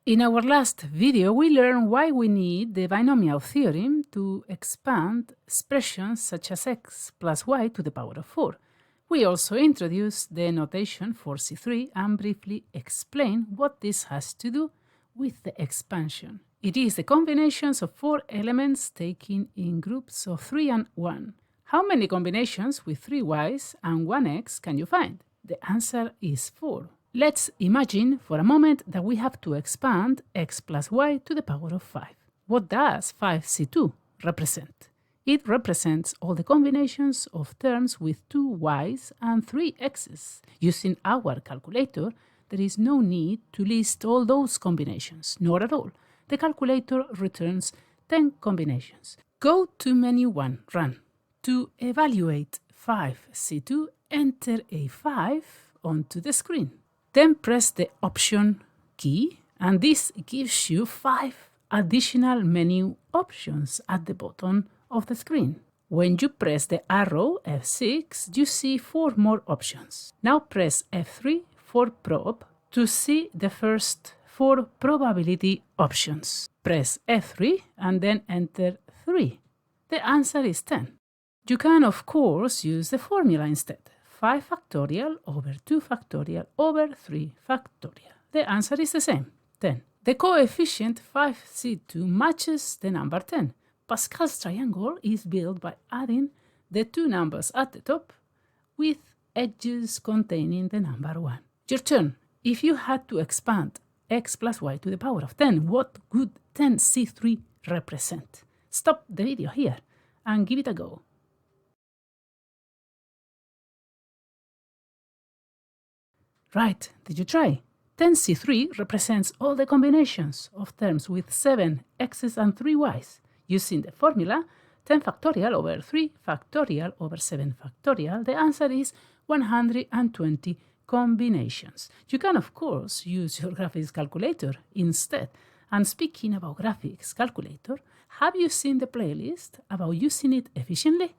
In our last video, we learned why we need the binomial theorem to expand expressions such as x plus y to the power of 4. We also introduced the notation for C3 and briefly explained what this has to do with the expansion. It is the combinations of 4 elements taken in groups of 3 and 1. How many combinations with 3 y's and 1 x can you find? The answer is 4. Let's imagine for a moment that we have to expand x plus y to the power of 5. What does 5c2 represent? It represents all the combinations of terms with 2 y's and 3 x's. Using our calculator, there is no need to list all those combinations, not at all. The calculator returns 10 combinations. Go to menu 1, Run. To evaluate 5c2, enter a 5 onto the screen. Then press the Option key, and this gives you 5 additional menu options at the bottom of the screen. When you press the arrow F6, you see 4 more options. Now press F3 for Prob to see the first 4 probability options. Press F3 and then enter 3. The answer is 10. You can, of course, use the formula instead. 5 factorial over 2 factorial over 3 factorial. The answer is the same, 10. The coefficient 5c2 matches the number 10. Pascal's triangle is built by adding the 2 numbers at the top with edges containing the number 1. Your turn. If you had to expand x plus y to the power of 10, what would 10c3 represent? Stop the video here and give it a go. Right, did you try? 10c3 represents all the combinations of terms with 7 x's and 3 y's. Using the formula 10 factorial over 3 factorial over 7 factorial, the answer is 120 combinations. You can, of course, use your graphics calculator instead. And speaking about graphics calculator, have you seen the playlist about using it efficiently?